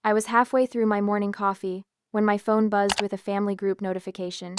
I was halfway through my morning coffee when my phone buzzed with a family group notification.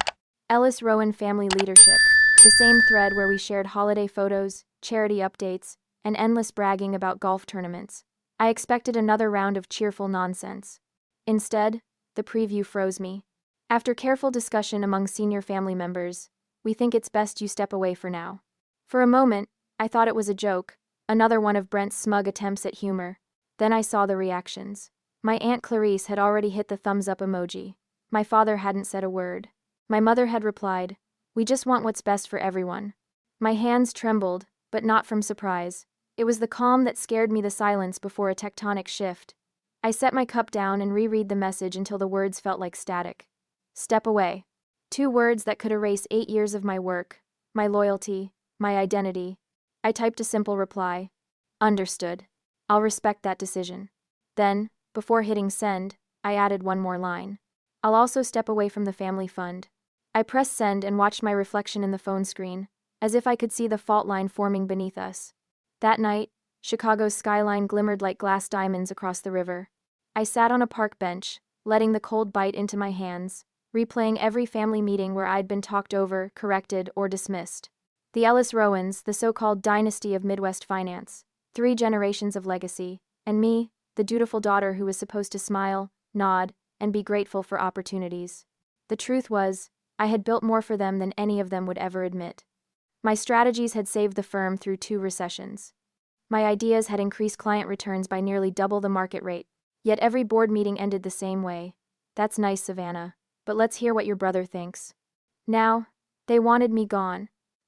Ellis Rowan Family Leadership. The same thread where we shared holiday photos, charity updates, and endless bragging about golf tournaments. I expected another round of cheerful nonsense. Instead, the preview froze me. After careful discussion among senior family members, we think it's best you step away for now. For a moment, I thought it was a joke, another one of Brent's smug attempts at humor. Then I saw the reactions. My Aunt Clarice had already hit the thumbs up emoji. My father hadn't said a word. My mother had replied, "We just want what's best for everyone." My hands trembled, but not from surprise. It was the calm that scared me, the silence before a tectonic shift. I set my cup down and reread the message until the words felt like static. Step away. 2 words that could erase 8 years of my work, my loyalty, my identity. I typed a simple reply. Understood. I'll respect that decision. Then, before hitting send, I added one more line. I'll also step away from the family fund. I pressed send and watched my reflection in the phone screen, as if I could see the fault line forming beneath us. That night, Chicago's skyline glimmered like glass diamonds across the river. I sat on a park bench, letting the cold bite into my hands, replaying every family meeting where I'd been talked over, corrected, or dismissed. The Ellis Rowans, the so-called dynasty of Midwest finance, 3 generations of legacy, and me, the dutiful daughter who was supposed to smile, nod, and be grateful for opportunities. The truth was, I had built more for them than any of them would ever admit. My strategies had saved the firm through 2 recessions. My ideas had increased client returns by nearly double the market rate. Yet every board meeting ended the same way. "That's nice, Savannah, but let's hear what your brother thinks." Now, they wanted me gone.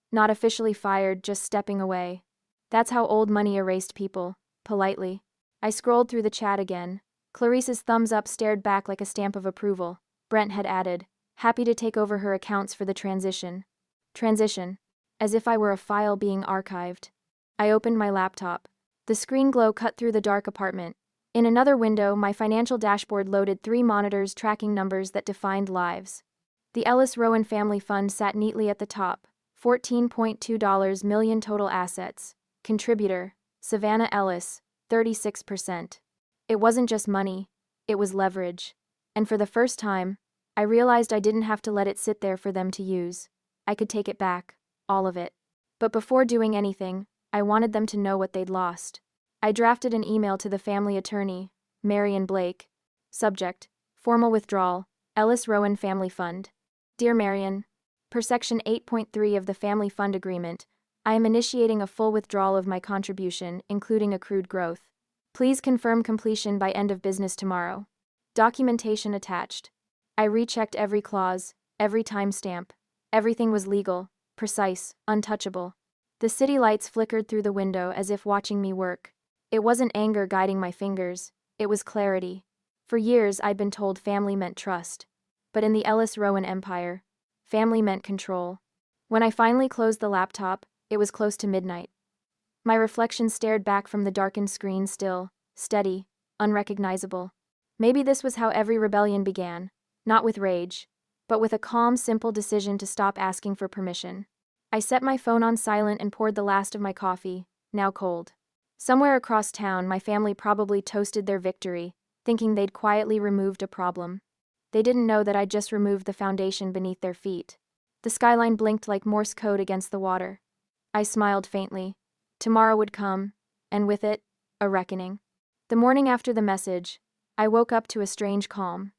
Not officially fired, just stepping away. That's how old money erased people, politely. I scrolled through the chat again. Clarice's thumbs up stared back like a stamp of approval. Brent had added, "Happy to take over her accounts for the transition." Transition. As if I were a file being archived. I opened my laptop. The screen glow cut through the dark apartment. In another window, my financial dashboard loaded 3 monitors tracking numbers that defined lives. The Ellis Rowan Family Fund sat neatly at the top, $14.2 million total assets. Contributor, Savannah Ellis, 36%. It wasn't just money, it was leverage. And for the first time, I realized I didn't have to let it sit there for them to use. I could take it back, all of it. But before doing anything, I wanted them to know what they'd lost. I drafted an email to the family attorney, Marion Blake. Subject, formal withdrawal, Ellis Rowan Family Fund. Dear Marion, per Section 8.3 of the Family Fund Agreement, I am initiating a full withdrawal of my contribution, including accrued growth. Please confirm completion by end of business tomorrow. Documentation attached. I rechecked every clause, every timestamp. Everything was legal, precise, untouchable. The city lights flickered through the window as if watching me work. It wasn't anger guiding my fingers, it was clarity. For years I'd been told family meant trust. But in the Ellis Rowan empire, family meant control. When I finally closed the laptop, it was close to midnight. My reflection stared back from the darkened screen, still, steady, unrecognizable. Maybe this was how every rebellion began, not with rage, but with a calm, simple decision to stop asking for permission. I set my phone on silent and poured the last of my coffee, now cold. Somewhere across town, my family probably toasted their victory, thinking they'd quietly removed a problem. They didn't know that I'd just removed the foundation beneath their feet. The skyline blinked like Morse code against the water. I smiled faintly. Tomorrow would come, and with it, a reckoning. The morning after the message, I woke up to a strange calm.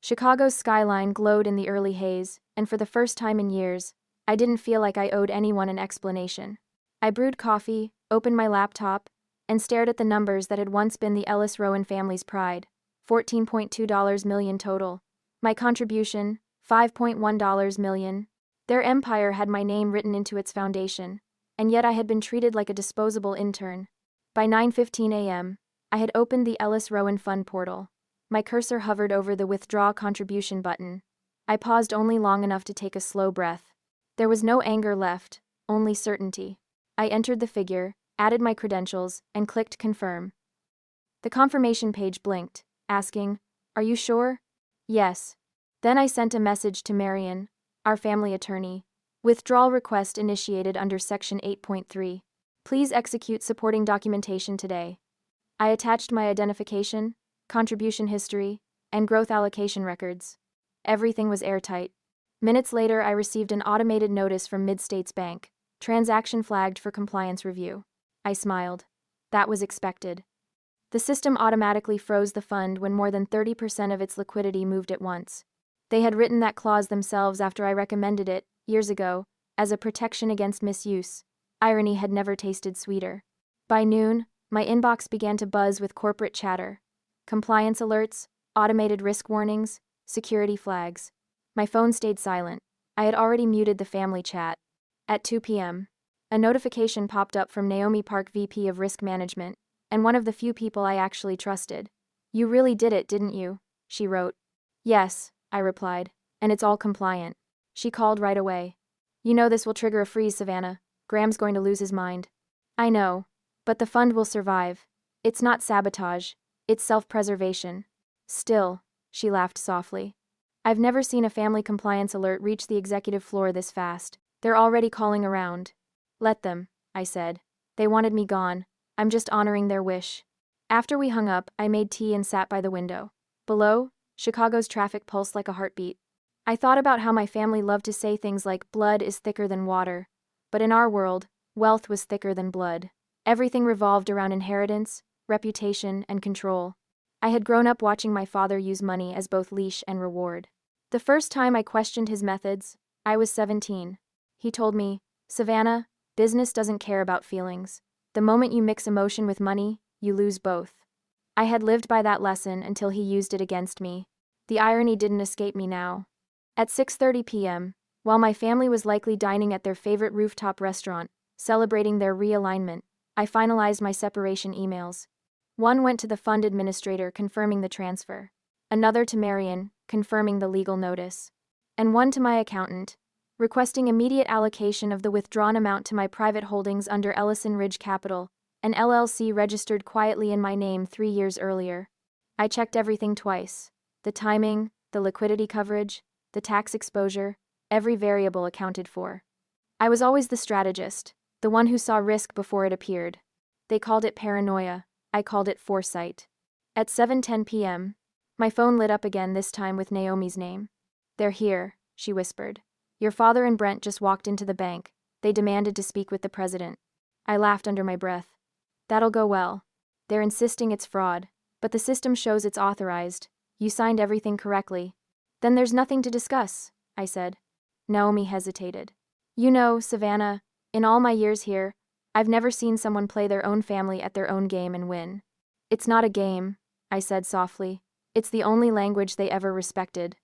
Chicago's skyline glowed in the early haze, and for the first time in years, I didn't feel like I owed anyone an explanation. I brewed coffee, opened my laptop, and stared at the numbers that had once been the Ellis Rowan family's pride. $14.2 million total. My contribution, $5.1 million. Their empire had my name written into its foundation, and yet I had been treated like a disposable intern. By 9:15 a.m., I had opened the Ellis Rowan Fund portal. My cursor hovered over the Withdraw Contribution button. I paused only long enough to take a slow breath. There was no anger left, only certainty. I entered the figure, added my credentials, and clicked Confirm. The confirmation page blinked, asking, "Are you sure?" "Yes." Then I sent a message to Marion, our family attorney. Withdrawal request initiated under Section 8.3. Please execute supporting documentation today. I attached my identification, contribution history, and growth allocation records. Everything was airtight. Minutes later, I received an automated notice from Mid-States Bank. Transaction flagged for compliance review. I smiled. That was expected. The system automatically froze the fund when more than 30% of its liquidity moved at once. They had written that clause themselves after I recommended it, years ago, as a protection against misuse. Irony had never tasted sweeter. By noon, my inbox began to buzz with corporate chatter. Compliance alerts, automated risk warnings, security flags. My phone stayed silent. I had already muted the family chat. At 2 p.m., a notification popped up from Naomi Park, VP of Risk Management, and one of the few people I actually trusted. "You really did it, didn't you?" she wrote. "Yes," I replied, "and it's all compliant." She called right away. "You know this will trigger a freeze, Savannah. Graham's going to lose his mind." "I know. But the fund will survive. It's not sabotage. It's self-preservation." "Still," she laughed softly. "I've never seen a family compliance alert reach the executive floor this fast. They're already calling around." "Let them," I said. "They wanted me gone. I'm just honoring their wish." After we hung up, I made tea and sat by the window. Below, Chicago's traffic pulsed like a heartbeat. I thought about how my family loved to say things like blood is thicker than water. But in our world, wealth was thicker than blood. Everything revolved around inheritance, reputation, and control. I had grown up watching my father use money as both leash and reward. The first time I questioned his methods, I was 17. He told me, "Savannah, business doesn't care about feelings. The moment you mix emotion with money, you lose both." I had lived by that lesson until he used it against me. The irony didn't escape me now. At 6:30 p.m., while my family was likely dining at their favorite rooftop restaurant, celebrating their realignment, I finalized my separation emails. One went to the fund administrator confirming the transfer, another to Marion, confirming the legal notice, and one to my accountant, requesting immediate allocation of the withdrawn amount to my private holdings under Ellison Ridge Capital, an LLC registered quietly in my name 3 years earlier. I checked everything twice: the timing, the liquidity coverage, the tax exposure, every variable accounted for. I was always the strategist, the one who saw risk before it appeared. They called it paranoia, I called it foresight. At 7:10 p.m., my phone lit up again, this time with Naomi's name. "They're here," she whispered. "Your father and Brent just walked into the bank. They demanded to speak with the president." I laughed under my breath. "That'll go well. They're insisting it's fraud, but the system shows it's authorized. You signed everything correctly." "Then there's nothing to discuss," I said. Naomi hesitated. "You know, Savannah, in all my years here, I've never seen someone play their own family at their own game and win." "It's not a game," I said softly. "It's the only language they ever respected."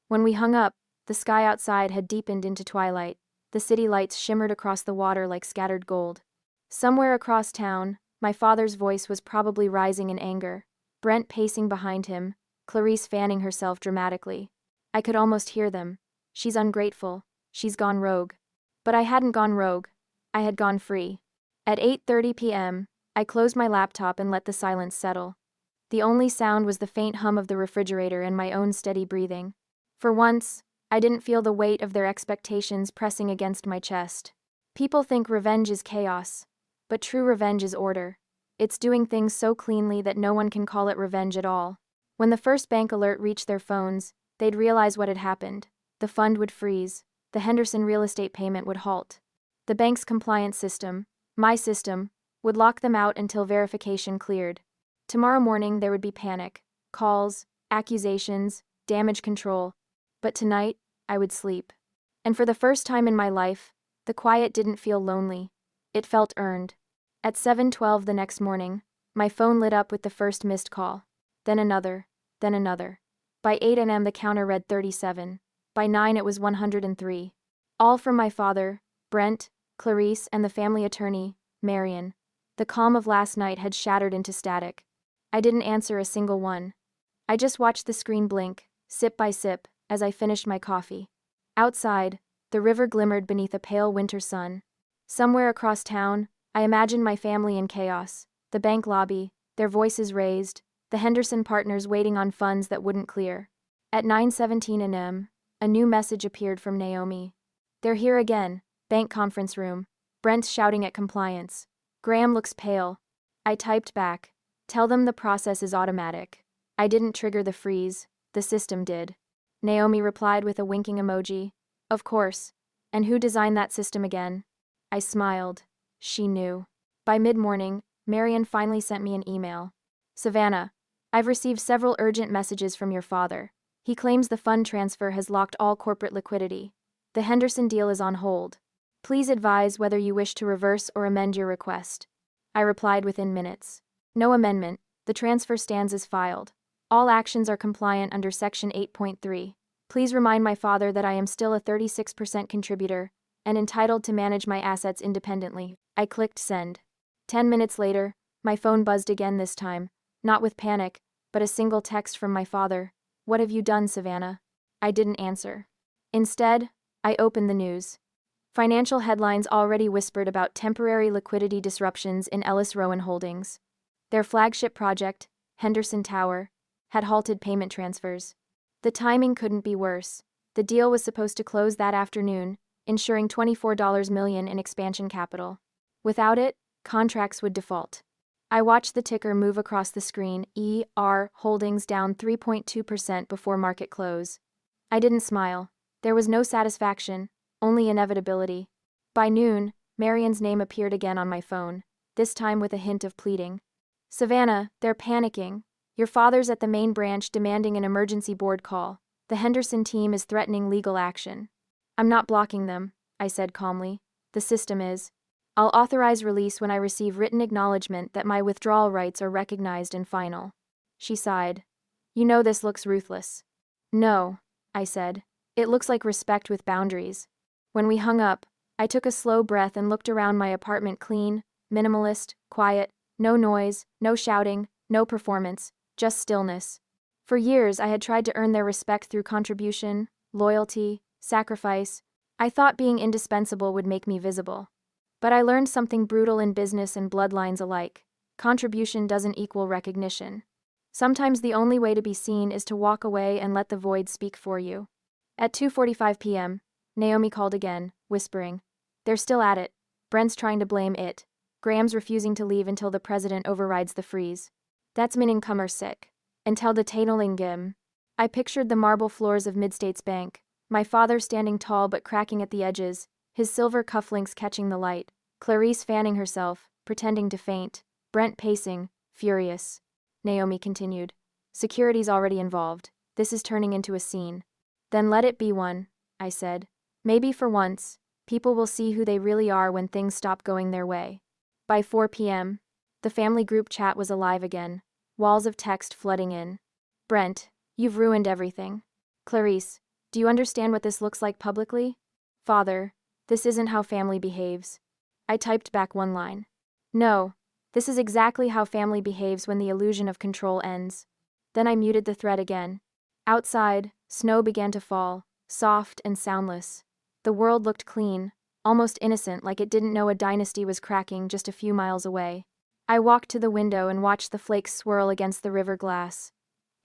When we hung up, the sky outside had deepened into twilight. The city lights shimmered across the water like scattered gold. Somewhere across town, my father's voice was probably rising in anger, Brent pacing behind him, Clarice fanning herself dramatically. I could almost hear them. "She's ungrateful. She's gone rogue." But I hadn't gone rogue. I had gone free. At 8:30 p.m., I closed my laptop and let the silence settle. The only sound was the faint hum of the refrigerator and my own steady breathing. For once, I didn't feel the weight of their expectations pressing against my chest. People think revenge is chaos, but true revenge is order. It's doing things so cleanly that no one can call it revenge at all. When the first bank alert reached their phones, they'd realize what had happened. The fund would freeze. The Henderson real estate payment would halt. The bank's compliance system, my system, would lock them out until verification cleared. Tomorrow morning there would be panic, calls, accusations, damage control. But tonight, I would sleep. And for the first time in my life, the quiet didn't feel lonely. It felt earned. At 7:12 the next morning, my phone lit up with the first missed call. Then another, then another. By 8 a.m. the counter read 37. By 9 it was 103. All from my father, Brent, Clarice, and the family attorney, Marion. The calm of last night had shattered into static. I didn't answer a single one. I just watched the screen blink, sip by sip, as I finished my coffee. Outside, the river glimmered beneath a pale winter sun. Somewhere across town, I imagined my family in chaos, the bank lobby, their voices raised, the Henderson partners waiting on funds that wouldn't clear. At 9:17 a.m., a new message appeared from Naomi. "They're here again, bank conference room. Brent's shouting at compliance. Graham looks pale." I typed back, "Tell them the process is automatic." I didn't trigger the freeze, the system did. Naomi replied with a winking emoji. Of course. And who designed that system again? I smiled. She knew. By mid-morning, Marian finally sent me an email. Savannah, I've received several urgent messages from your father. He claims the fund transfer has locked all corporate liquidity. The Henderson deal is on hold. Please advise whether you wish to reverse or amend your request. I replied within minutes. No amendment. The transfer stands as filed. All actions are compliant under Section 8.3. Please remind my father that I am still a 36% contributor and entitled to manage my assets independently. I clicked send. 10 minutes later, my phone buzzed again this time, not with panic, but a single text from my father. What have you done, Savannah? I didn't answer. Instead, I opened the news. Financial headlines already whispered about temporary liquidity disruptions in Ellis Rowan Holdings. Their flagship project, Henderson Tower, had halted payment transfers. The timing couldn't be worse. The deal was supposed to close that afternoon, ensuring $24 million in expansion capital. Without it, contracts would default. I watched the ticker move across the screen, ER Holdings down 3.2% before market close. I didn't smile. There was no satisfaction, only inevitability. By noon, Marian's name appeared again on my phone, this time with a hint of pleading. Savannah, they're panicking. Your father's at the main branch demanding an emergency board call. The Henderson team is threatening legal action. I'm not blocking them, I said calmly. The system is. I'll authorize release when I receive written acknowledgement that my withdrawal rights are recognized and final. She sighed. You know this looks ruthless. No, I said. It looks like respect with boundaries. When we hung up, I took a slow breath and looked around my apartment clean, minimalist, quiet, no noise, no shouting, no performance, just stillness. For years I had tried to earn their respect through contribution, loyalty, sacrifice. I thought being indispensable would make me visible. But I learned something brutal in business and bloodlines alike. Contribution doesn't equal recognition. Sometimes the only way to be seen is to walk away and let the void speak for you. At 2:45 p.m., Naomi called again, whispering. They're still at it. Brent's trying to blame it. Graham's refusing to leave until the president overrides the freeze. That's meaning kommer sick. Until the Tainolingim. I pictured the marble floors of Midstates Bank, my father standing tall but cracking at the edges, his silver cufflinks catching the light, Clarice fanning herself, pretending to faint, Brent pacing, furious. Naomi continued. Security's already involved. This is turning into a scene. Then let it be one, I said. Maybe for once, people will see who they really are when things stop going their way. By 4 p.m., the family group chat was alive again, walls of text flooding in. Brent, you've ruined everything. Clarice, do you understand what this looks like publicly? Father, this isn't how family behaves. I typed back one line. No, this is exactly how family behaves when the illusion of control ends. Then I muted the thread again. Outside, snow began to fall, soft and soundless. The world looked clean, almost innocent, like it didn't know a dynasty was cracking just a few miles away. I walked to the window and watched the flakes swirl against the river glass.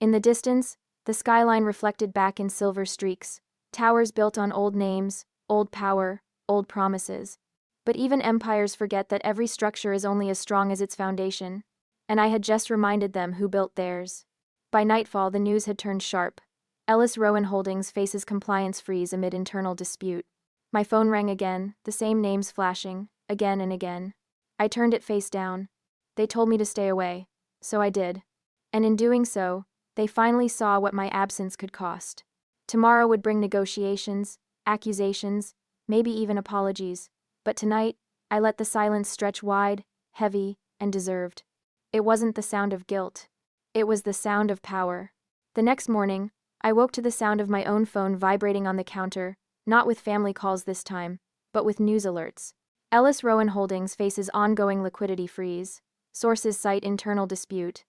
In the distance, the skyline reflected back in silver streaks, towers built on old names, old power, old promises. But even empires forget that every structure is only as strong as its foundation, and I had just reminded them who built theirs. By nightfall, the news had turned sharp. Ellis Rowan Holdings faces compliance freeze amid internal dispute. My phone rang again, the same names flashing, again and again. I turned it face down. They told me to stay away, so I did. And in doing so, they finally saw what my absence could cost. Tomorrow would bring negotiations, accusations, maybe even apologies. But tonight, I let the silence stretch wide, heavy, and deserved. It wasn't the sound of guilt. It was the sound of power. The next morning, I woke to the sound of my own phone vibrating on the counter, not with family calls this time, but with news alerts. Ellis Rowan Holdings faces ongoing liquidity freeze. Sources cite internal dispute.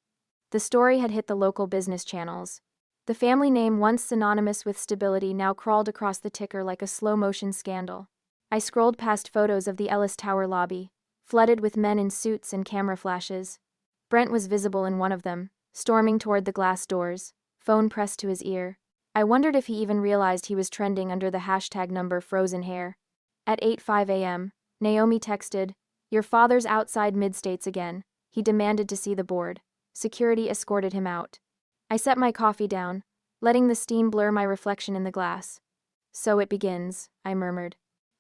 The story had hit the local business channels. The family name, once synonymous with stability, now crawled across the ticker like a slow-motion scandal. I scrolled past photos of the Ellis Tower lobby, flooded with men in suits and camera flashes. Brent was visible in one of them, storming toward the glass doors, phone pressed to his ear. I wondered if he even realized he was trending under the hashtag number frozen hair. At 8:05 a.m., Naomi texted, "Your father's outside Midstates again. He demanded to see the board." Security escorted him out. I set my coffee down, letting the steam blur my reflection in the glass. So it begins, I murmured.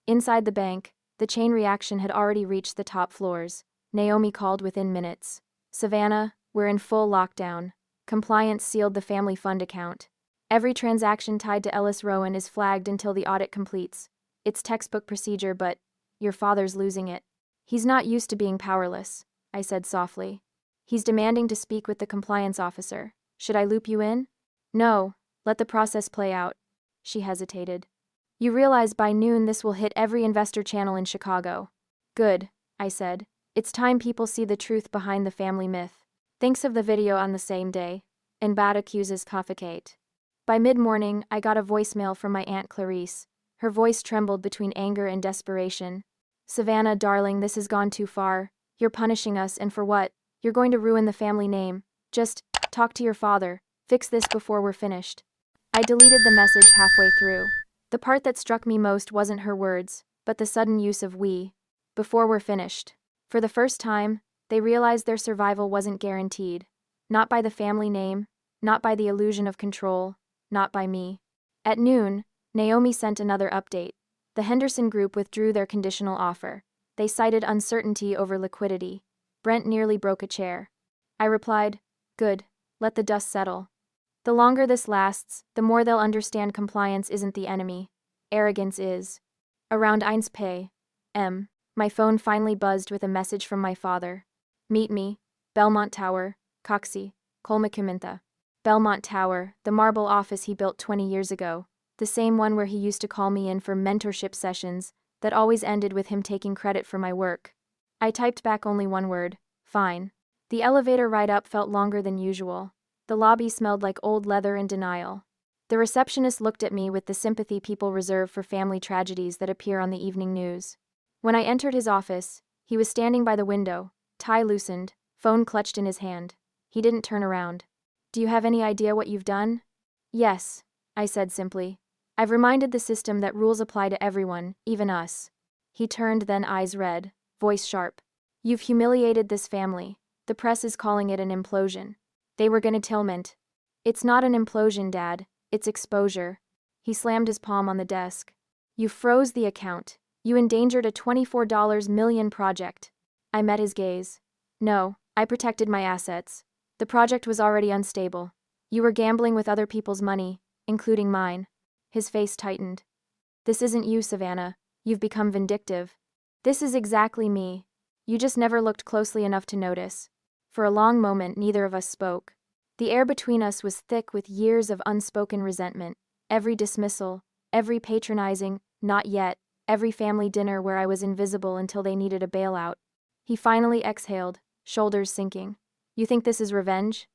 Inside the bank, the chain reaction had already reached the top floors. Naomi called within minutes. Savannah, we're in full lockdown. Compliance sealed the family fund account. Every transaction tied to Ellis Rowan is flagged until the audit completes. It's textbook procedure, but your father's losing it. He's not used to being powerless, I said softly. He's demanding to speak with the compliance officer. Should I loop you in? No, let the process play out. She hesitated. You realize by noon this will hit every investor channel in Chicago. Good, I said. It's time people see the truth behind the family myth. Thinks of the video on the same day. And bad accuses confiscate. By mid-morning, I got a voicemail from my Aunt Clarice. Her voice trembled between anger and desperation. Savannah, darling, this has gone too far. You're punishing us, and for what? You're going to ruin the family name. Just talk to your father. Fix this before we're finished. I deleted the message halfway through. The part that struck me most wasn't her words, but the sudden use of we. Before we're finished. For the first time, they realized their survival wasn't guaranteed. Not by the family name, not by the illusion of control, not by me. At noon, Naomi sent another update. The Henderson group withdrew their conditional offer. They cited uncertainty over liquidity. Brent nearly broke a chair. I replied, good, let the dust settle. The longer this lasts, the more they'll understand compliance isn't the enemy. Arrogance is. Around 1 p.m., my phone finally buzzed with a message from my father. Meet me, Belmont Tower, Coxie, Kolmakumintha. Belmont Tower, the marble office he built 20 years ago. The same one where he used to call me in for mentorship sessions that always ended with him taking credit for my work. I typed back only one word, fine. The elevator ride up felt longer than usual. The lobby smelled like old leather and denial. The receptionist looked at me with the sympathy people reserve for family tragedies that appear on the evening news. When I entered his office, he was standing by the window, tie loosened, phone clutched in his hand. He didn't turn around. Do you have any idea what you've done? Yes, I said simply. I've reminded the system that rules apply to everyone, even us. He turned, then eyes red, voice sharp. You've humiliated this family. The press is calling it an implosion. They were gonna tilment. It's not an implosion, Dad. It's exposure. He slammed his palm on the desk. You froze the account. You endangered a $24 million project. I met his gaze. No, I protected my assets. The project was already unstable. You were gambling with other people's money, including mine. His face tightened. This isn't you, Savannah. You've become vindictive. This is exactly me. You just never looked closely enough to notice. For a long moment, neither of us spoke. The air between us was thick with years of unspoken resentment. Every dismissal, every patronizing, not yet, every family dinner where I was invisible until they needed a bailout. He finally exhaled, shoulders sinking. You think this is revenge?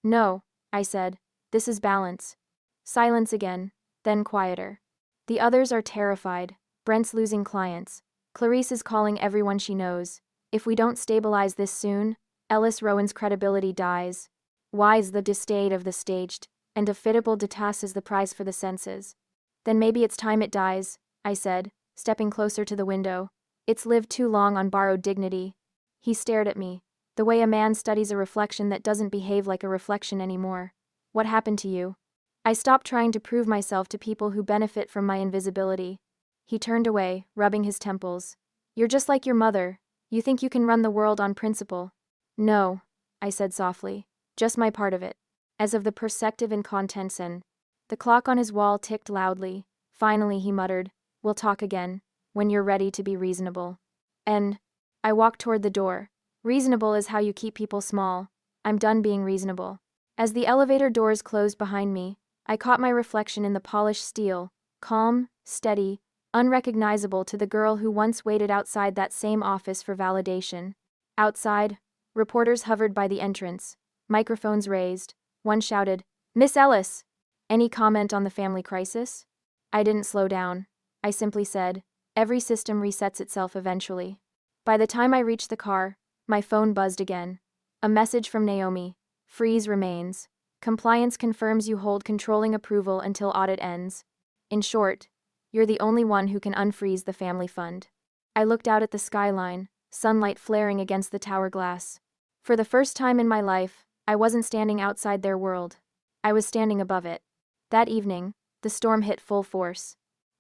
No, I said. This is balance. Silence again, then quieter. The others are terrified. Brent's losing clients. Clarice is calling everyone she knows. If we don't stabilize this soon, Ellis Rowan's credibility dies. Wise the disdain of the staged, and a fitable detas is the prize for the senses. Then maybe it's time it dies, I said, stepping closer to the window. It's lived too long on borrowed dignity. He stared at me, the way a man studies a reflection that doesn't behave like a reflection anymore. What happened to you? I stopped trying to prove myself to people who benefit from my invisibility. He turned away, rubbing his temples. You're just like your mother. You think you can run the world on principle. No, I said softly. Just my part of it. As of the perspective and contents and. The clock on his wall ticked loudly. Finally he muttered, we'll talk again, when you're ready to be reasonable. And. I walked toward the door. Reasonable is how you keep people small. I'm done being reasonable. As the elevator doors closed behind me, I caught my reflection in the polished steel, calm, steady, unrecognizable to the girl who once waited outside that same office for validation. Outside, reporters hovered by the entrance, microphones raised. One shouted, Miss Ellis! Any comment on the family crisis? I didn't slow down. I simply said, every system resets itself eventually. By the time I reached the car, my phone buzzed again. A message from Naomi. Freeze remains. Compliance confirms you hold controlling approval until audit ends. In short, you're the only one who can unfreeze the family fund. I looked out at the skyline, sunlight flaring against the tower glass. For the first time in my life, I wasn't standing outside their world. I was standing above it. That evening, the storm hit full force.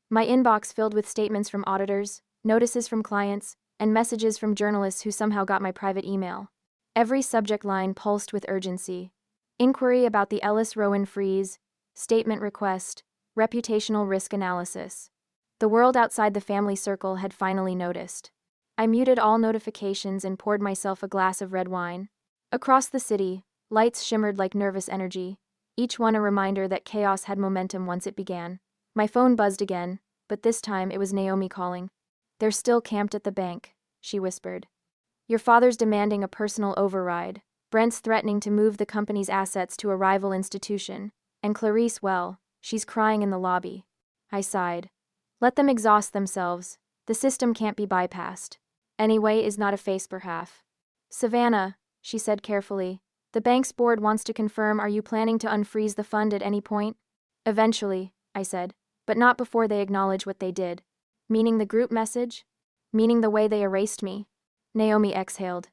My inbox filled with statements from auditors, notices from clients, and messages from journalists who somehow got my private email. Every subject line pulsed with urgency. Inquiry about the Ellis Rowan freeze, statement request, reputational risk analysis. The world outside the family circle had finally noticed. I muted all notifications and poured myself a glass of red wine. Across the city, lights shimmered like nervous energy, each one a reminder that chaos had momentum once it began. My phone buzzed again, but this time it was Naomi calling. "They're still camped at the bank," she whispered. "Your father's demanding a personal override. Brent's threatening to move the company's assets to a rival institution. And Clarice, well, she's crying in the lobby." I sighed. Let them exhaust themselves. The system can't be bypassed. Anyway is not a face per half. "Savannah," she said carefully, "the bank's board wants to confirm, are you planning to unfreeze the fund at any point?" "Eventually," I said, "but not before they acknowledge what they did." "Meaning the group message? Meaning the way they erased me?" Naomi exhaled.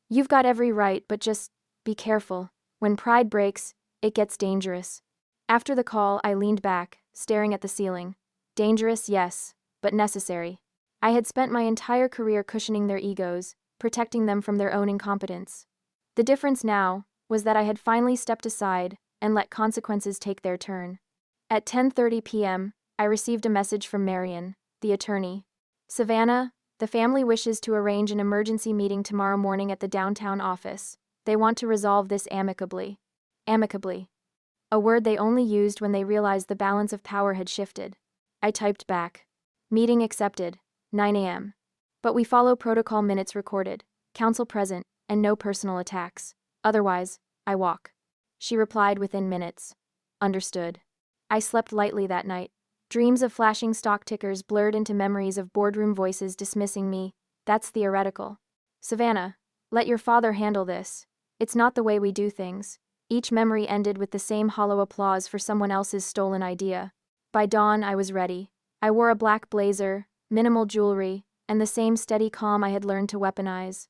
"You've got every right, but just be careful. When pride breaks, it gets dangerous." After the call, I leaned back, staring at the ceiling. Dangerous, yes, but necessary. I had spent my entire career cushioning their egos, protecting them from their own incompetence. The difference now was that I had finally stepped aside and let consequences take their turn. At 10:30 p.m., I received a message from Marion, the attorney. "Savannah, the family wishes to arrange an emergency meeting tomorrow morning at the downtown office. They want to resolve this amicably." Amicably. A word they only used when they realized the balance of power had shifted. I typed back. "Meeting accepted, 9 a.m. But we follow protocol, minutes recorded, counsel present, and no personal attacks. Otherwise, I walk." She replied within minutes. "Understood." I slept lightly that night. Dreams of flashing stock tickers blurred into memories of boardroom voices dismissing me. "That's theoretical. Savannah, let your father handle this. It's not the way we do things." Each memory ended with the same hollow applause for someone else's stolen idea. By dawn, I was ready. I wore a black blazer, minimal jewelry, and the same steady calm I had learned to weaponize.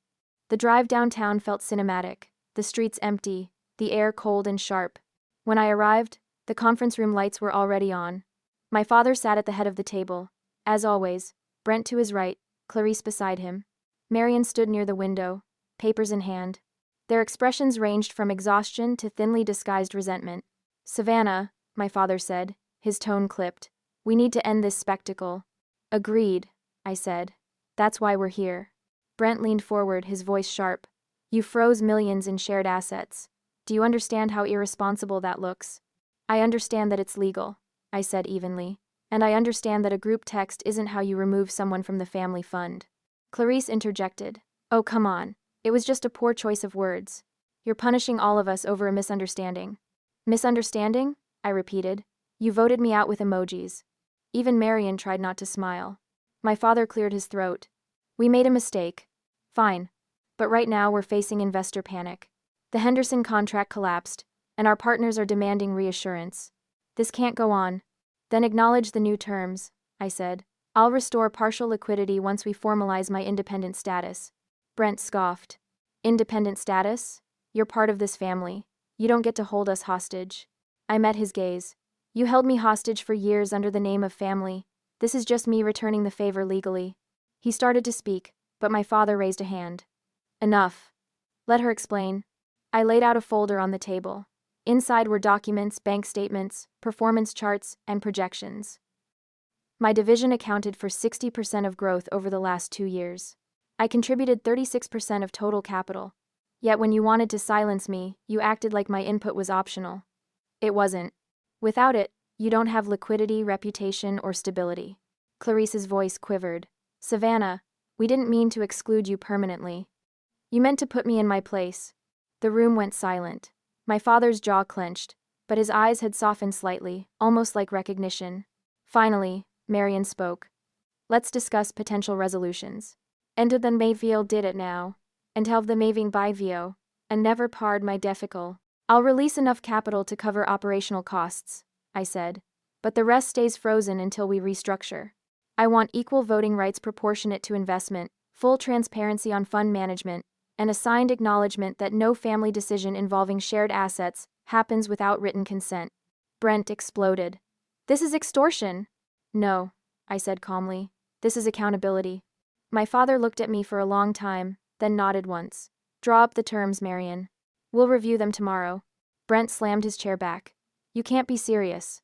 The drive downtown felt cinematic, the streets empty, the air cold and sharp. When I arrived, the conference room lights were already on. My father sat at the head of the table. As always, Brent to his right, Clarice beside him. Marion stood near the window, papers in hand. Their expressions ranged from exhaustion to thinly disguised resentment. "Savannah," my father said, his tone clipped. "We need to end this spectacle." "Agreed," I said. "That's why we're here." Brent leaned forward, his voice sharp. "You froze millions in shared assets. Do you understand how irresponsible that looks?" "I understand that it's legal," I said evenly. "And I understand that a group text isn't how you remove someone from the family fund." Clarice interjected. "Oh, come on. It was just a poor choice of words. You're punishing all of us over a misunderstanding." "Misunderstanding?" I repeated. "You voted me out with emojis." Even Marion tried not to smile. My father cleared his throat. "We made a mistake. Fine. But right now we're facing investor panic. The Henderson contract collapsed, and our partners are demanding reassurance. This can't go on." "Then acknowledge the new terms," I said. "I'll restore partial liquidity once we formalize my independent status." Brent scoffed. "Independent status? You're part of this family. You don't get to hold us hostage." I met his gaze. "You held me hostage for years under the name of family. This is just me returning the favor legally." He started to speak, but my father raised a hand. "Enough. Let her explain." I laid out a folder on the table. Inside were documents, bank statements, performance charts, and projections. My division accounted for 60% of growth over the last 2 years. I contributed 36% of total capital. Yet when you wanted to silence me, you acted like my input was optional. It wasn't. Without it, you don't have liquidity, reputation, or stability. Clarice's voice quivered. "Savannah, we didn't mean to exclude you permanently. You meant to put me in my place." The room went silent. My father's jaw clenched, but his eyes had softened slightly, almost like recognition. Finally, Marion spoke. "Let's discuss potential resolutions." "Enter the Mayville did it now. And have the Maving by Vio. And never pard my defical. I'll release enough capital to cover operational costs," I said. "But the rest stays frozen until we restructure. I want equal voting rights proportionate to investment, full transparency on fund management, and a signed acknowledgement that no family decision involving shared assets happens without written consent. Brent exploded. This is extortion. No, I said calmly. This is accountability. My father looked at me for a long time, then nodded once. Draw up the terms, Marion. We'll review them tomorrow. Brent slammed his chair back. You can't be serious.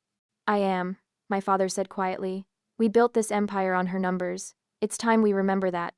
I am, my father said quietly. We built this empire on her numbers. It's time we remember that.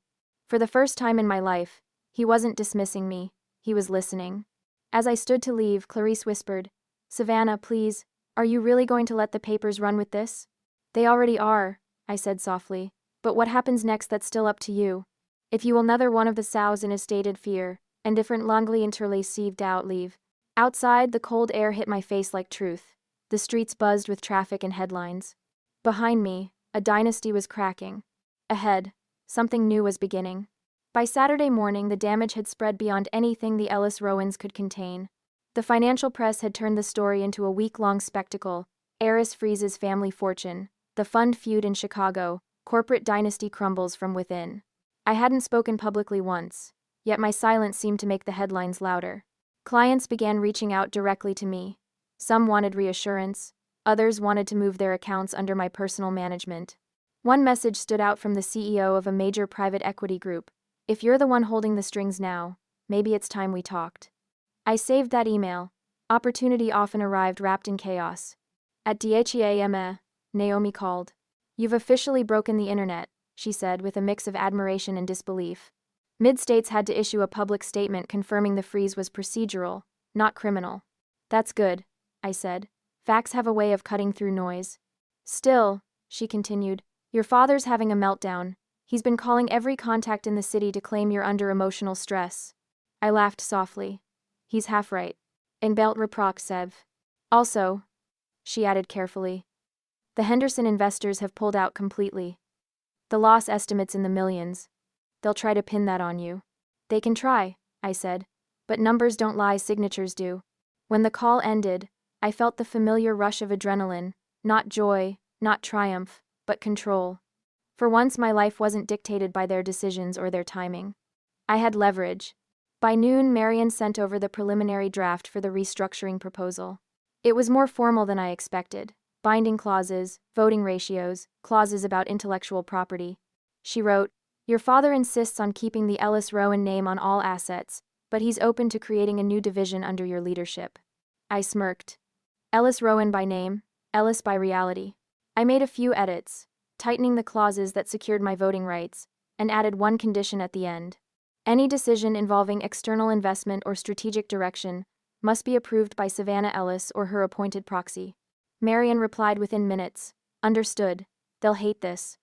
For the first time in my life, he wasn't dismissing me, he was listening. As I stood to leave, Clarice whispered, Savannah, please, are you really going to let the papers run with this? They already are, I said softly. But what happens next, that's still up to you. If you will neither one of the sows in a stated fear, and different longly interlaced doubt leave. Outside, the cold air hit my face like truth. The streets buzzed with traffic and headlines. Behind me, a dynasty was cracking. Ahead, something new was beginning. By Saturday morning, the damage had spread beyond anything the Ellis Rowans could contain. The financial press had turned the story into a week-long spectacle. Heiress freezes family fortune. The fund feud in Chicago. Corporate dynasty crumbles from within. I hadn't spoken publicly once, yet my silence seemed to make the headlines louder. Clients began reaching out directly to me. Some wanted reassurance, others wanted to move their accounts under my personal management. One message stood out from the CEO of a major private equity group. If you're the one holding the strings now, maybe it's time we talked. I saved that email. Opportunity often arrived wrapped in chaos. At DHEAME, Naomi called. You've officially broken the internet, she said with a mix of admiration and disbelief. Mid-States had to issue a public statement confirming the freeze was procedural, not criminal. That's good, I said. Facts have a way of cutting through noise. Still, she continued, your father's having a meltdown. He's been calling every contact in the city to claim you're under emotional stress. I laughed softly. He's half right. En belt reproc sev. Also, she added carefully, the Henderson investors have pulled out completely. The loss estimate's in the millions. They'll try to pin that on you. They can try, I said, but numbers don't lie, signatures do. When the call ended, I felt the familiar rush of adrenaline, not joy, not triumph, but control. For once my life wasn't dictated by their decisions or their timing. I had leverage. By noon, Marion sent over the preliminary draft for the restructuring proposal. It was more formal than I expected. Binding clauses, voting ratios, clauses about intellectual property. She wrote, your father insists on keeping the Ellis Rowan name on all assets, but he's open to creating a new division under your leadership. I smirked. Ellis Rowan by name, Ellis by reality. I made a few edits, tightening the clauses that secured my voting rights, and added one condition at the end. Any decision involving external investment or strategic direction must be approved by Savannah Ellis or her appointed proxy. Marion replied within minutes. Understood. They'll hate this.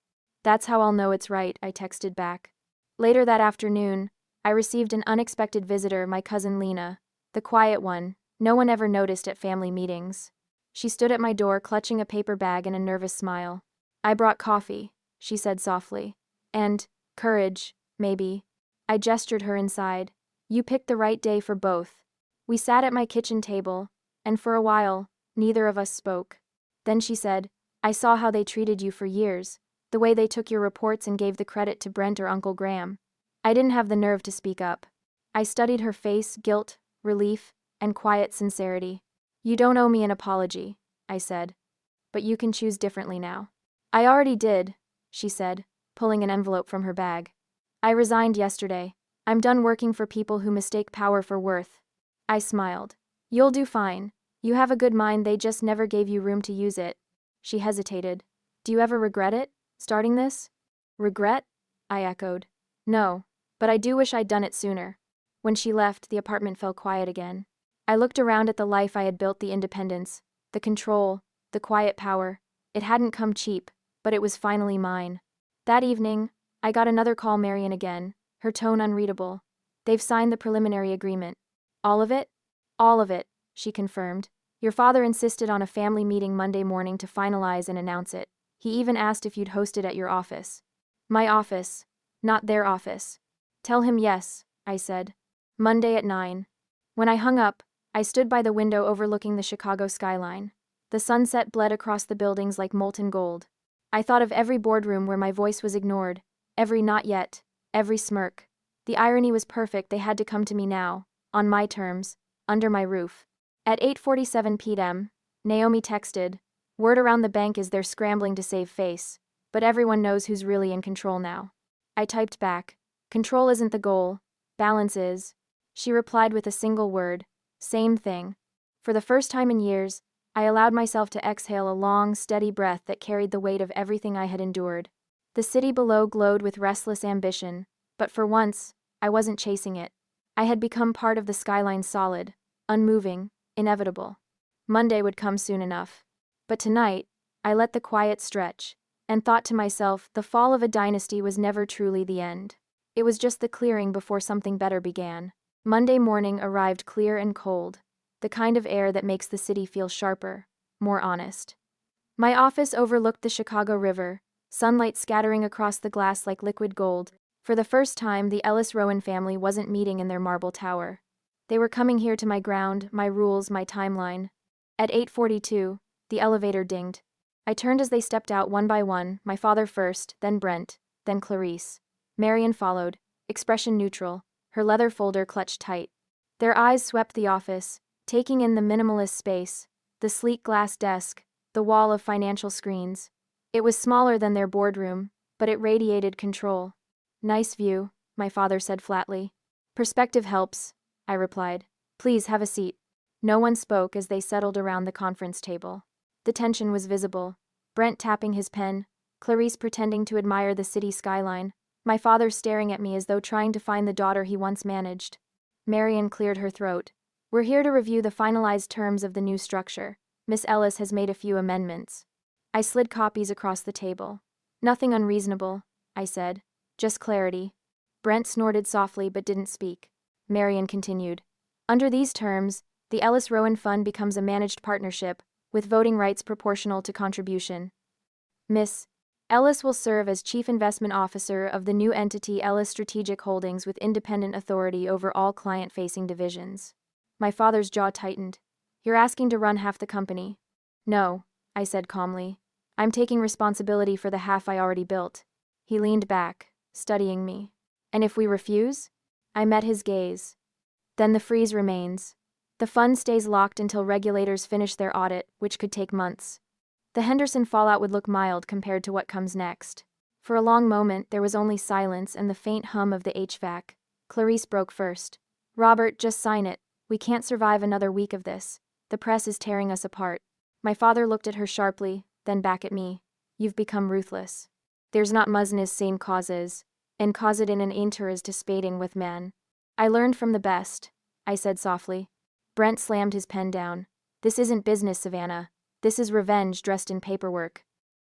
That's how I'll know it's right, I texted back. Later that afternoon, I received an unexpected visitor, my cousin Lena, the quiet one, no one ever noticed at family meetings. She stood at my door clutching a paper bag and a nervous smile. I brought coffee, she said softly. And courage, maybe. I gestured her inside. You picked the right day for both. We sat at my kitchen table, and for a while, neither of us spoke. Then she said, I saw how they treated you for years, the way they took your reports and gave the credit to Brent or Uncle Graham. I didn't have the nerve to speak up. I studied her face, guilt, relief, and quiet sincerity. You don't owe me an apology, I said. But you can choose differently now. I already did, she said, pulling an envelope from her bag. I resigned yesterday. I'm done working for people who mistake power for worth. I smiled. You'll do fine. You have a good mind, they just never gave you room to use it. She hesitated. Do you ever regret it, starting this? Regret? I echoed. No, but I do wish I'd done it sooner. When she left, the apartment fell quiet again. I looked around at the life I had built, the independence, the control, the quiet power. It hadn't come cheap, but it was finally mine. That evening, I got another call, Marion again, her tone unreadable. They've signed the preliminary agreement. All of it? All of it, she confirmed. Your father insisted on a family meeting Monday morning to finalize and announce it. He even asked if you'd host it at your office. My office, not their office. Tell him yes, I said. Monday at 9. When I hung up, I stood by the window overlooking the Chicago skyline. The sunset bled across the buildings like molten gold. I thought of every boardroom where my voice was ignored, every not yet, every smirk. The irony was perfect, they had to come to me now, on my terms, under my roof. At 8:47 p.m., Naomi texted, "Word around the bank is they're scrambling to save face, but everyone knows who's really in control now." I typed back, "Control isn't the goal, balance is." She replied with a single word, "Same thing." For the first time in years, I allowed myself to exhale a long, steady breath that carried the weight of everything I had endured. The city below glowed with restless ambition, but for once, I wasn't chasing it. I had become part of the skyline, solid, unmoving, inevitable. Monday would come soon enough. But tonight, I let the quiet stretch, and thought to myself, the fall of a dynasty was never truly the end. It was just the clearing before something better began. Monday morning arrived clear and cold, the kind of air that makes the city feel sharper, more honest. My office overlooked the Chicago River, sunlight scattering across the glass like liquid gold. For the first time, the Ellis Rowan family wasn't meeting in their marble tower. They were coming here to my ground, my rules, my timeline. At 8:42, the elevator dinged. I turned as they stepped out one by one, my father first, then Brent, then Clarice. Marian followed, expression neutral, her leather folder clutched tight. Their eyes swept the office, taking in the minimalist space, the sleek glass desk, the wall of financial screens. It was smaller than their boardroom, but it radiated control. "Nice view," my father said flatly. "Perspective helps," I replied. "Please have a seat." No one spoke as they settled around the conference table. The tension was visible. Brent tapping his pen, Clarice pretending to admire the city skyline, my father staring at me as though trying to find the daughter he once managed. Marian cleared her throat. "We're here to review the finalized terms of the new structure. Miss Ellis has made a few amendments." I slid copies across the table. "Nothing unreasonable," I said. "Just clarity." Brent snorted softly but didn't speak. Marian continued. "Under these terms, the Ellis Rowan Fund becomes a managed partnership, with voting rights proportional to contribution. Miss Ellis will serve as Chief Investment Officer of the new entity Ellis Strategic Holdings with independent authority over all client-facing divisions." My father's jaw tightened. "You're asking to run half the company." "No," I said calmly. "I'm taking responsibility for the half I already built." He leaned back, studying me. "And if we refuse?" I met his gaze. "Then the freeze remains. The fund stays locked until regulators finish their audit, which could take months. The Henderson fallout would look mild compared to what comes next." For a long moment, there was only silence and the faint hum of the HVAC. Clarice broke first. "Robert, just sign it. We can't survive another week of this. The press is tearing us apart." My father looked at her sharply, then back at me. "You've become ruthless. There's not Musna's same causes, and cause it in an interest to spading with man." "I learned from the best," I said softly. Brent slammed his pen down. "This isn't business, Savannah. This is revenge dressed in paperwork."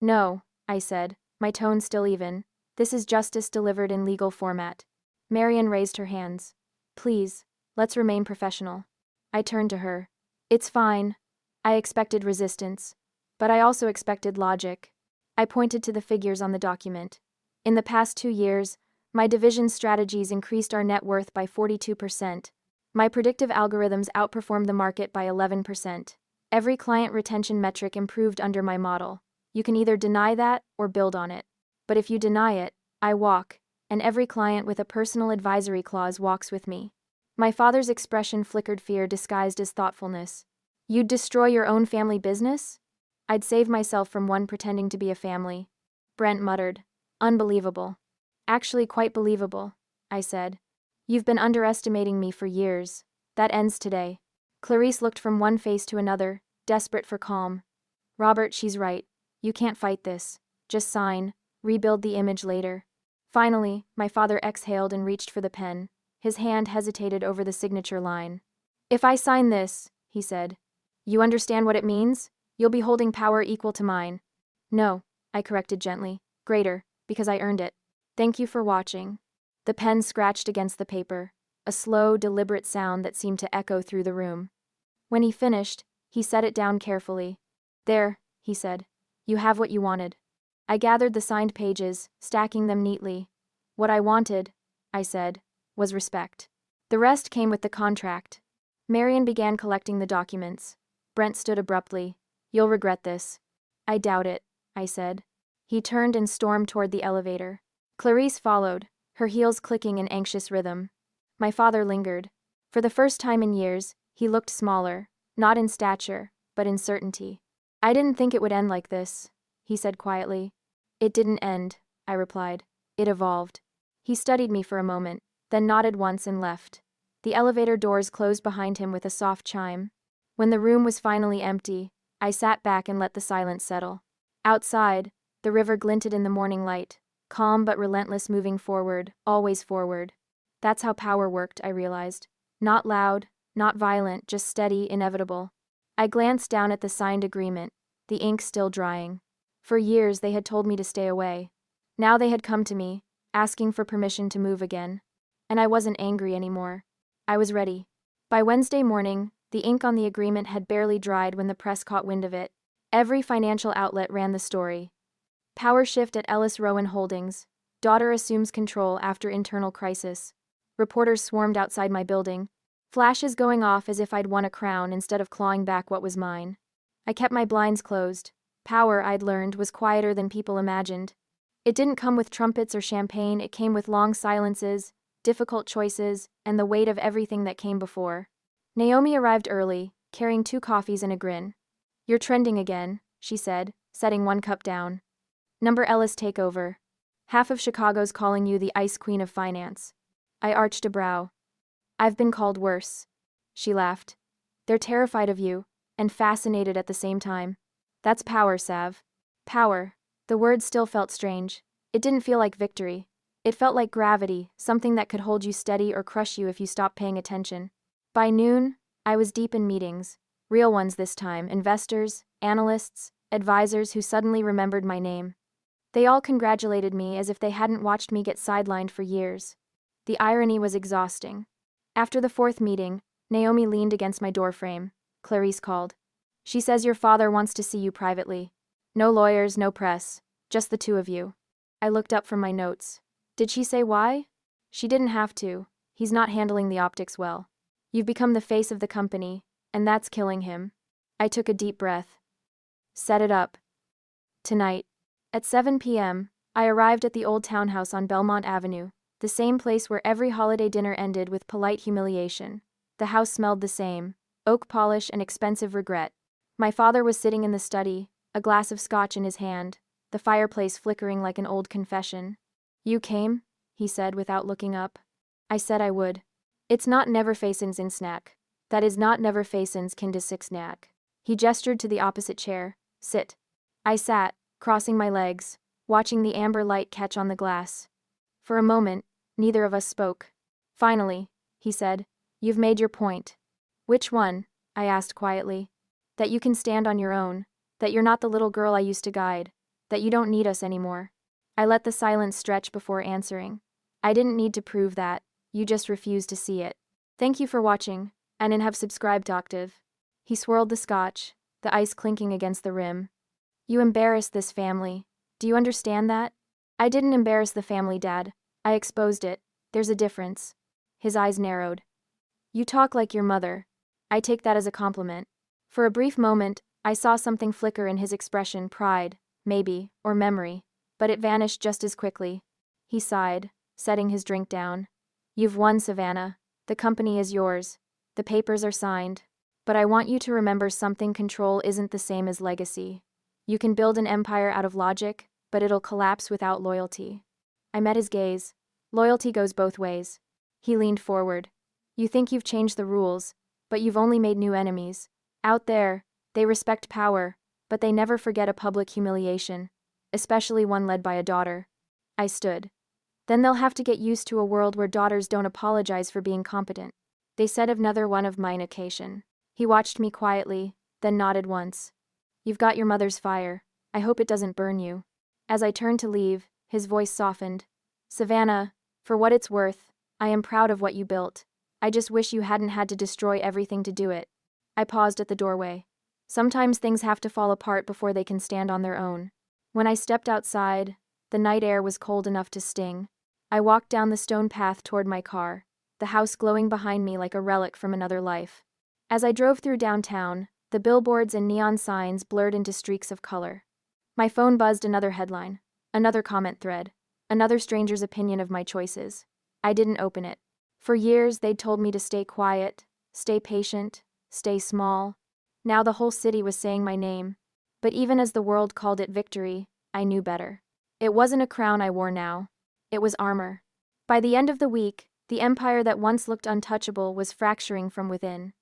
"No," I said, my tone still even. "This is justice delivered in legal format." Marian raised her hands. "Please, let's remain professional." I turned to her. "It's fine." I expected resistance, but I also expected logic. I pointed to the figures on the document. "In the past 2 years, my division strategies increased our net worth by 42%. My predictive algorithms outperformed the market by 11%. Every client retention metric improved under my model. You can either deny that or build on it. But if you deny it, I walk, and every client with a personal advisory clause walks with me." My father's expression flickered fear disguised as thoughtfulness. "You'd destroy your own family business?" "I'd save myself from one pretending to be a family." Brent muttered. "Unbelievable." "Actually quite believable," I said. "You've been underestimating me for years. That ends today." Clarice looked from one face to another, desperate for calm. "Robert, she's right. You can't fight this. Just sign, rebuild the image later." Finally, my father exhaled and reached for the pen. His hand hesitated over the signature line. "If I sign this," he said, "you understand what it means? You'll be holding power equal to mine." "No," I corrected gently. "Greater, because I earned it." "Thank you for watching." The pen scratched against the paper, a slow, deliberate sound that seemed to echo through the room. When he finished, he set it down carefully. "There," he said. "You have what you wanted." I gathered the signed pages, stacking them neatly. "What I wanted," I said, "was respect. The rest came with the contract." Marian began collecting the documents. Brent stood abruptly. "You'll regret this." "I doubt it," I said. He turned and stormed toward the elevator. Clarice followed, her heels clicking in anxious rhythm. My father lingered. For the first time in years, he looked smaller, Not in stature, but in certainty. I didn't think it would end like this, he said quietly. It didn't end, I replied. It evolved. He studied me for a moment, then nodded once and left. The elevator doors closed behind him with a soft chime. When the room was finally empty, I sat back and let the silence settle. Outside, the river glinted in the morning light, calm but relentless, moving forward, always forward. That's how power worked, I realized. Not loud, not violent, just steady, inevitable. I glanced down at the signed agreement, the ink still drying. For years they had told me to stay away. Now they had come to me, asking for permission to move again. And I wasn't angry anymore. I was ready. By Wednesday morning, the ink on the agreement had barely dried when the press caught wind of it. Every financial outlet ran the story. Power shift at Ellis Rowan Holdings. Daughter assumes control after internal crisis. Reporters swarmed outside my building, flashes going off as if I'd won a crown instead of clawing back what was mine. I kept my blinds closed. Power, I'd learned, was quieter than people imagined. It didn't come with trumpets or champagne, it came with long silences, difficult choices, and the weight of everything that came before. Naomi arrived early, carrying 2 coffees and a grin. You're trending again, she said, setting 1 cup down. Number Ellis takeover. Half of Chicago's calling you the ice queen of finance. I arched a brow. I've been called worse. She laughed. They're terrified of you, and fascinated at the same time. That's power, Sav. Power. The word still felt strange. It didn't feel like victory. It felt like gravity, something that could hold you steady or crush you if you stopped paying attention. By noon, I was deep in meetings. Real ones this time, investors, analysts, advisors who suddenly remembered my name. They all congratulated me as if they hadn't watched me get sidelined for years. The irony was exhausting. After the 4th meeting, Naomi leaned against my doorframe. Clarice called. She says your father wants to see you privately. No lawyers, no press, just the 2 of you. I looked up from my notes. Did she say why? She didn't have to. He's not handling the optics well. You've become the face of the company, and that's killing him. I took a deep breath. Set it up. Tonight. At 7 p.m., I arrived at the old townhouse on Belmont Avenue, the same place where every holiday dinner ended with polite humiliation. The house smelled the same, oak polish and expensive regret. My father was sitting in the study, a glass of scotch in his hand, the fireplace flickering like an old confession. You came? He said without looking up. I said I would. It's not never facens in snack. That is not never facens kin to six snack. He gestured to the opposite chair. Sit. I sat, crossing my legs, watching the amber light catch on the glass. For a moment, neither of us spoke. Finally, he said, you've made your point. Which one? I asked quietly. That you can stand on your own, that you're not the little girl I used to guide, that you don't need us anymore. I let the silence stretch before answering. I didn't need to prove that, you just refused to see it. Thank you for watching, and have subscribed to Octave. He swirled the scotch, the ice clinking against the rim. You embarrassed this family. Do you understand that? I didn't embarrass the family, Dad. I exposed it. There's a difference. His eyes narrowed. You talk like your mother. I take that as a compliment. For a brief moment, I saw something flicker in his expression, pride, maybe, or memory, but it vanished just as quickly. He sighed, setting his drink down. You've won, Savannah. The company is yours. The papers are signed. But I want you to remember something: control isn't the same as legacy. You can build an empire out of logic, but it'll collapse without loyalty. I met his gaze. Loyalty goes both ways. He leaned forward. You think you've changed the rules, but you've only made new enemies. Out there, they respect power, but they never forget a public humiliation, especially one led by a daughter. I stood. Then they'll have to get used to a world where daughters don't apologize for being competent. They said another one of mine occasion. He watched me quietly, then nodded once. You've got your mother's fire. I hope it doesn't burn you. As I turned to leave, his voice softened. Savannah, for what it's worth, I am proud of what you built. I just wish you hadn't had to destroy everything to do it. I paused at the doorway. Sometimes things have to fall apart before they can stand on their own. When I stepped outside, the night air was cold enough to sting. I walked down the stone path toward my car, the house glowing behind me like a relic from another life. As I drove through downtown, the billboards and neon signs blurred into streaks of color. My phone buzzed another headline, another comment thread, another stranger's opinion of my choices. I didn't open it. For years, they'd told me to stay quiet, stay patient, stay small, Now the whole city was saying my name. But even as the world called it victory, I knew better. It wasn't a crown I wore now. It was armor. By the end of the week, the empire that once looked untouchable was fracturing from within.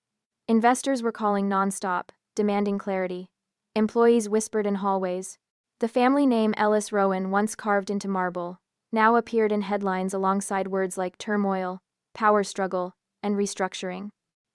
Investors were calling nonstop, demanding clarity. Employees whispered in hallways. The family name Ellis Rowan, once carved into marble, now appeared in headlines alongside words like turmoil, power struggle, and restructuring.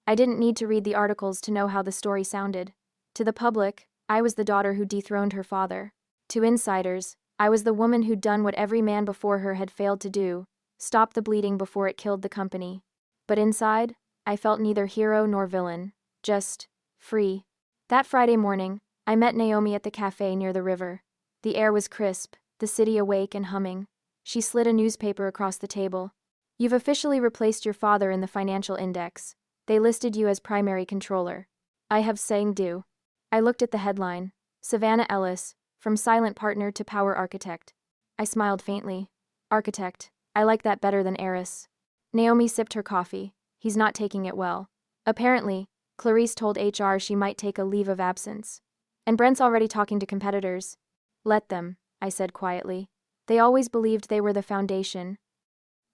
I didn't need to read the articles to know how the story sounded. To the public, I was the daughter who dethroned her father. To insiders, I was the woman who'd done what every man before her had failed to do, stop the bleeding before it killed the company. But inside, I felt neither hero nor villain, just free. That Friday morning, I met Naomi at the cafe near the river. The air was crisp, the city awake and humming. She slid a newspaper across the table. "You've officially replaced your father in the financial index. They listed you as primary controller. I have sang due." I looked at the headline, Savannah Ellis, from silent partner to power architect. I smiled faintly. Architect, I like that better than heiress. Naomi sipped her coffee. He's not taking it well. Apparently, Clarice told HR she might take a leave of absence. And Brent's already talking to competitors. Let them, I said quietly. They always believed they were the foundation.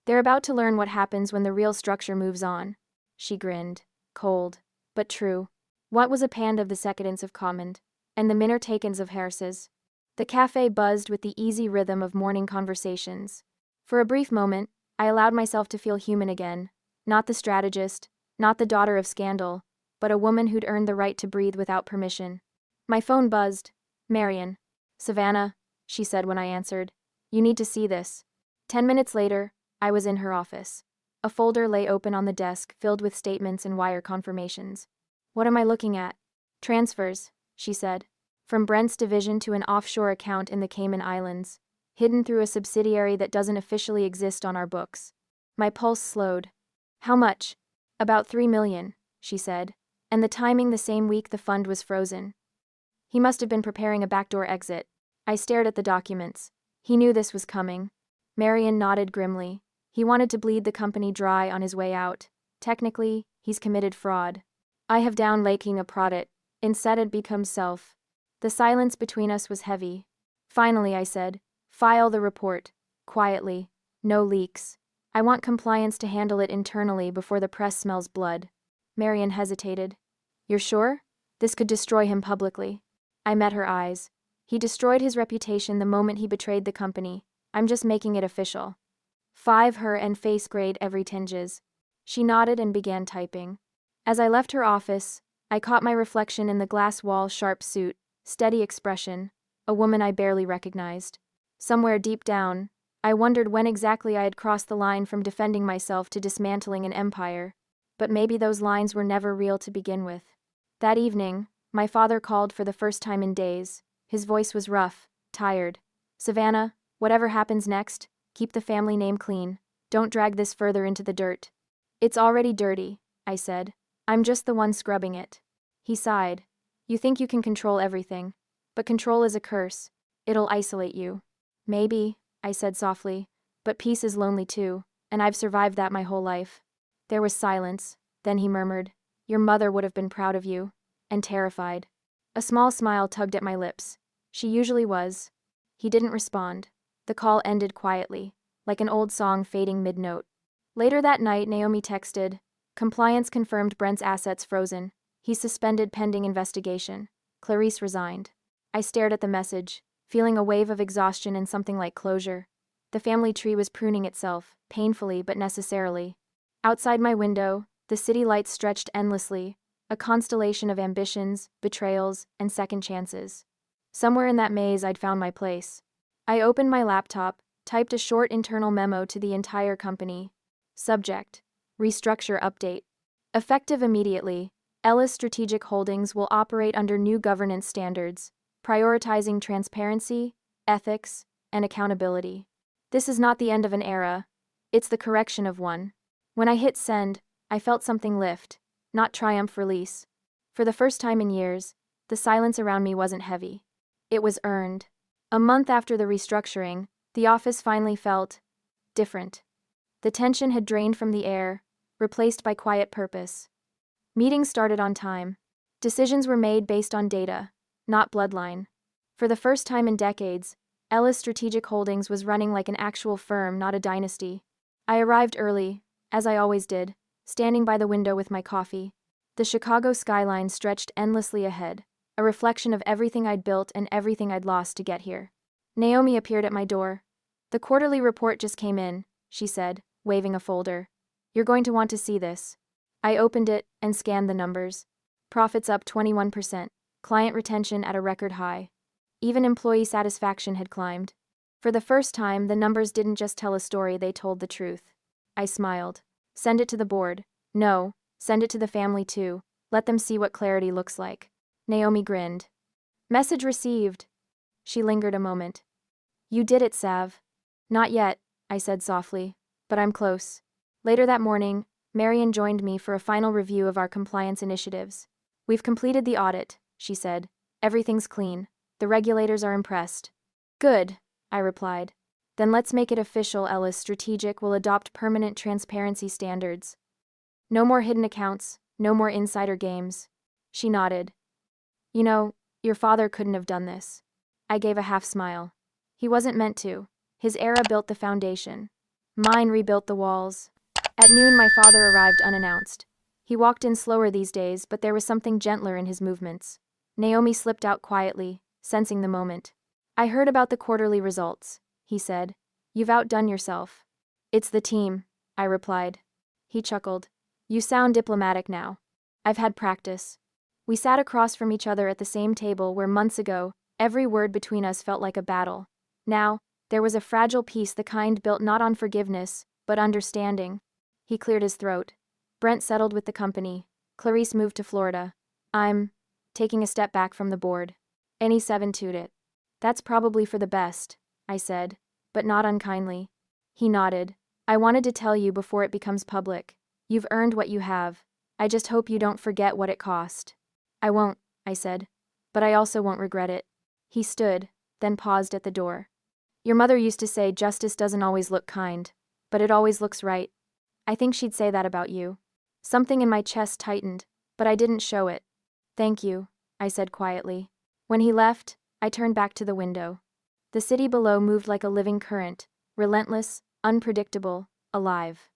They're about to learn what happens when the real structure moves on. She grinned. Cold, but true. What was a pand of the decadence of Command, and the minor takens of Harris's? The cafe buzzed with the easy rhythm of morning conversations. For a brief moment, I allowed myself to feel human again. Not the strategist, not the daughter of scandal, but a woman who'd earned the right to breathe without permission. My phone buzzed. Marion. Savannah, she said when I answered. You need to see this. 10 minutes later, I was in her office. A folder lay open on the desk filled with statements and wire confirmations. What am I looking at? Transfers, she said. From Brent's division to an offshore account in the Cayman Islands, hidden through a subsidiary that doesn't officially exist on our books. My pulse slowed. How much? About 3 million, she said. And the timing the same week the fund was frozen. He must have been preparing a backdoor exit. I stared at the documents. He knew this was coming. Marion nodded grimly. He wanted to bleed the company dry on his way out. Technically, he's committed fraud. I have down laking a product. Instead it becomes self. The silence between us was heavy. Finally, I said, file the report. Quietly. No leaks. I want compliance to handle it internally before the press smells blood. Marion hesitated. You're sure? This could destroy him publicly. I met her eyes. He destroyed his reputation the moment he betrayed the company. I'm just making it official. 5 her and face grade every tinges. She nodded and began typing. As I left her office, I caught my reflection in the glass wall sharp suit, steady expression, a woman I barely recognized. Somewhere deep down, I wondered when exactly I had crossed the line from defending myself to dismantling an empire. But maybe those lines were never real to begin with. That evening, my father called for the first time in days. His voice was rough, tired. Savannah, whatever happens next, keep the family name clean. Don't drag this further into the dirt. It's already dirty, I said. I'm just the one scrubbing it. He sighed. You think you can control everything. But control is a curse. It'll isolate you. Maybe, I said softly, but peace is lonely too, and I've survived that my whole life. There was silence. Then he murmured, Your mother would have been proud of you. And terrified. A small smile tugged at my lips. She usually was. He didn't respond. The call ended quietly, like an old song fading mid-note. Later that night, Naomi texted, Compliance confirmed Brent's assets frozen. He's suspended pending investigation. Clarice resigned. I stared at the message, feeling a wave of exhaustion and something like closure. The family tree was pruning itself, painfully but necessarily. Outside my window, the city lights stretched endlessly, a constellation of ambitions, betrayals, and second chances. Somewhere in that maze I'd found my place. I opened my laptop, typed a short internal memo to the entire company. Subject: Restructure update. Effective immediately, Ellis Strategic Holdings will operate under new governance standards, prioritizing transparency, ethics, and accountability. This is not the end of an era. It's the correction of one. When I hit send, I felt something lift. Not triumph release. For the first time in years, the silence around me wasn't heavy. It was earned. A month after the restructuring, the office finally felt different. The tension had drained from the air, replaced by quiet purpose. Meetings started on time. Decisions were made based on data, not bloodline. For the first time in decades, Ellis Strategic Holdings was running like an actual firm, not a dynasty. I arrived early, as I always did, standing by the window with my coffee. The Chicago skyline stretched endlessly ahead, a reflection of everything I'd built and everything I'd lost to get here. Naomi appeared at my door. "The quarterly report just came in," she said, waving a folder. "You're going to want to see this." I opened it and scanned the numbers. Profits up 21%, client retention at a record high. Even employee satisfaction had climbed. For the first time, the numbers didn't just tell a story, they told the truth. I smiled. "Send it to the board." "No, send it to the family too. Let them see what clarity looks like." Naomi grinned. "Message received." She lingered a moment. "You did it, Sav." "Not yet," I said softly, "but I'm close." Later that morning, Marion joined me for a final review of our compliance initiatives. "We've completed the audit," she said. "Everything's clean. The regulators are impressed." "Good," I replied. "Then let's make it official. Ellis Strategic will adopt permanent transparency standards. No more hidden accounts, no more insider games." She nodded. "You know, your father couldn't have done this." I gave a half smile. "He wasn't meant to. His era built the foundation. Mine rebuilt the walls." At noon, my father arrived unannounced. He walked in slower these days, but there was something gentler in his movements. Naomi slipped out quietly, sensing the moment. "I heard about the quarterly results," he said. "You've outdone yourself." "It's the team," I replied. He chuckled. "You sound diplomatic now." "I've had practice." We sat across from each other at the same table where months ago, every word between us felt like a battle. Now, there was a fragile peace, the kind built not on forgiveness, but understanding. He cleared his throat. "Brent settled with the company. Clarice moved to Florida. I'm taking a step back from the board." Any seven toed it. "That's probably for the best," I said, but not unkindly. He nodded. "I wanted to tell you before it becomes public. You've earned what you have. I just hope you don't forget what it cost." "I won't," I said. "But I also won't regret it." He stood, then paused at the door. "Your mother used to say justice doesn't always look kind, but it always looks right. I think she'd say that about you." Something in my chest tightened, but I didn't show it. "Thank you," I said quietly. When he left, I turned back to the window. The city below moved like a living current, relentless, unpredictable, alive.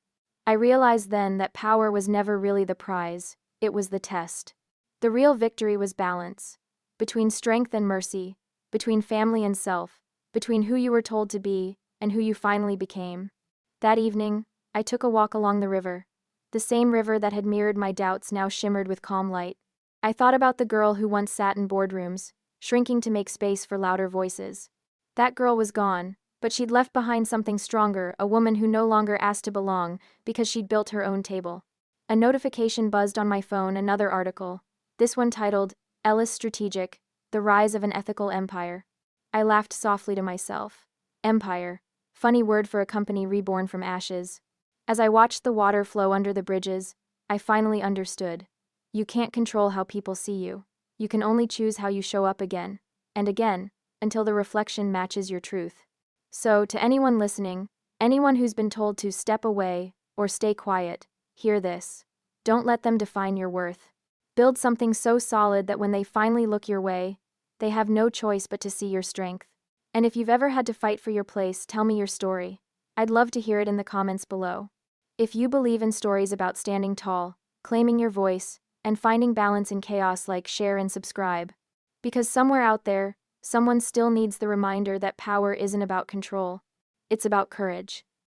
I realized then that power was never really the prize, it was the test. The real victory was balance. Between strength and mercy, between family and self, between who you were told to be and who you finally became. That evening, I took a walk along the river. The same river that had mirrored my doubts now shimmered with calm light. I thought about the girl who once sat in boardrooms, shrinking to make space for louder voices. That girl was gone, but she'd left behind something stronger, a woman who no longer asked to belong because she'd built her own table. A notification buzzed on my phone, another article. This one titled, "Ellis Strategic, The Rise of an Ethical Empire." I laughed softly to myself. Empire. Funny word for a company reborn from ashes. As I watched the water flow under the bridges, I finally understood. You can't control how people see you. You can only choose how you show up again, and again, until the reflection matches your truth. So, to anyone listening, anyone who's been told to step away or stay quiet, hear this. Don't let them define your worth. Build something so solid that when they finally look your way, they have no choice but to see your strength. And if you've ever had to fight for your place, tell me your story. I'd love to hear it in the comments below. If you believe in stories about standing tall, claiming your voice, and finding balance in chaos, like, share and subscribe. Because somewhere out there, someone still needs the reminder that power isn't about control. It's about courage.